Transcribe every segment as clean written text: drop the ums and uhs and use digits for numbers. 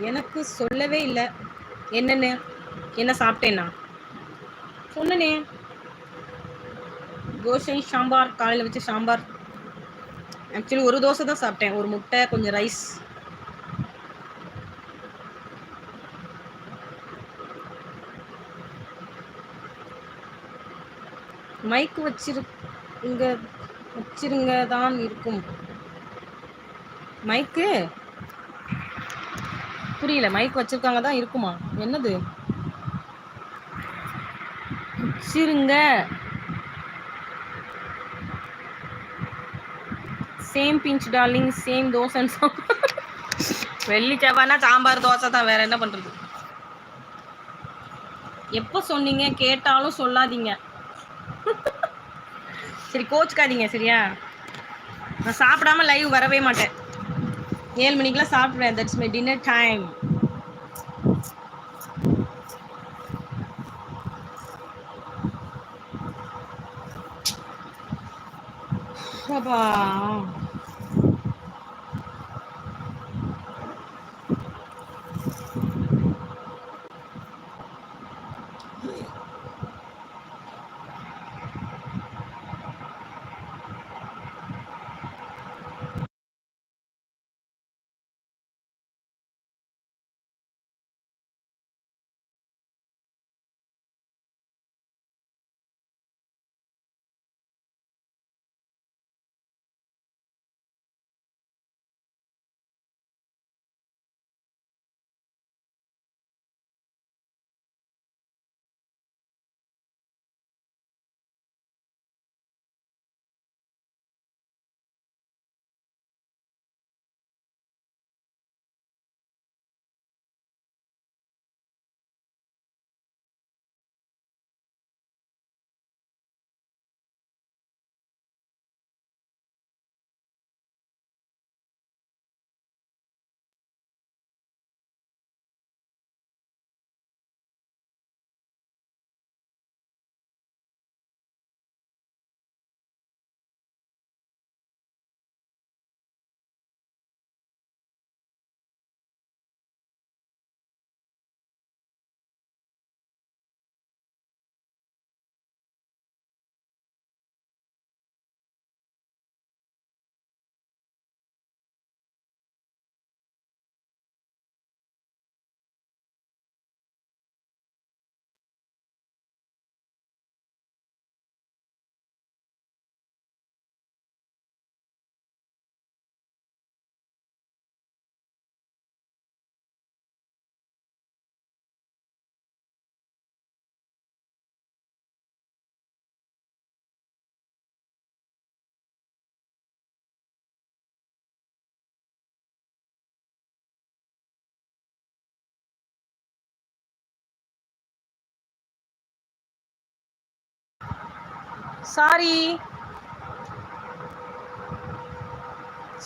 எனக்கு சொல்லவே இல்லை என்னன்னு. என்ன சாப்பிட்டேன்னா சொன்னனே, தோசை சாம்பார், காலையில் வச்ச சாம்பார். ஆக்சுவலி ஒரு தோசை தான் சாப்பிட்டேன், ஒரு முட்டை, கொஞ்சம் ரைஸ். மைக்கு வச்சிருங்க தான் இருக்கும். மைக்கு புரியல. மைக் வச்சிருக்காங்க தான் இருக்குமா? என்னது வச்சிருங்க? Same pinch darling, same dosa. வெள்ளி செவ்வாய்னா சாம்பார் தோசை தான், வேற என்ன பண்றது? எப்போ சொன்னீங்க? கேட்டாலும் சொல்லாதீங்க. சரி, கோச்சுக்காதீங்க சரியா? நான் சாப்பிடாம லைவ் வரவே மாட்டேன். 7 மணிக்கெல்லாம் சாப்பிடுவேன். That's my dinner time. அப்பா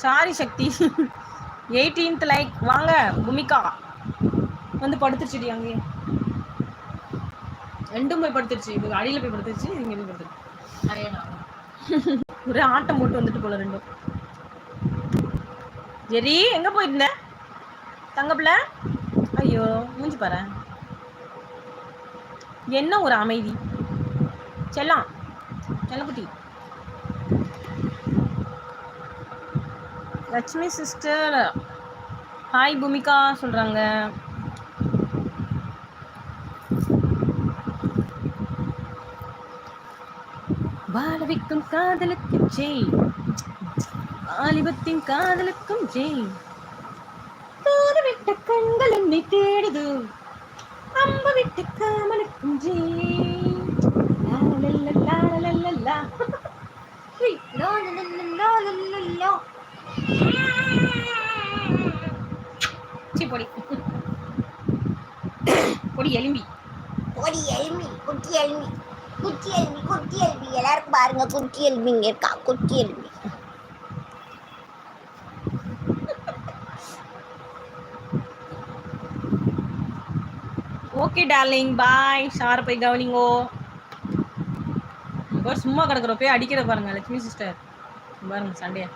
சாரி சக்தி. 18th like. வாங்க பூமிகா. வந்து படுத்துருச்சுடி அங்கே. ரெண்டும் போய் படுத்துருச்சு. இது அடியில் போய் படுத்துருச்சு, இங்கே போய் படுத்துருச்சு. ஒரே ஆட்டம் போட்டு வந்துட்டு போல ரெண்டும். ஜெரி எங்க போயிருந்த தங்கப்பிள்ள? ஐயோ மூஞ்சி பாரு, என்ன ஒரு அமைதி. செல்லக்குட்டி. லட்சுமி சிஸ்டர் ஹாய் பூமிகா சொல்றாங்க. வாழவிக்கும் காதலுக்கும் ஜெய், வாலிபத்தின் காதலுக்கும் ஜெய். விட்ட கண்கள் என்னை தேடுது, அம்பு விட்டு காமலுக்கும் ஜெய். பொடி பொடி எலும்பி, பொடி எலும்பி, குட்டி எலும்பி, குட்டி எலும்பி, குட்டி எலும்பி. எல்லாருக்கும் பாருங்க, குட்டி எலும்பி இங்க இருக்கா. குட்டி எலும்பி. ஓகே டார்லிங், பாய். ஷார போய் கவனிங்கோ. சும்மா கிடக்குற போய் அடிக்கிற பாருங்க லட்சுமி சிஸ்டர். பாருங்க சண்டையா.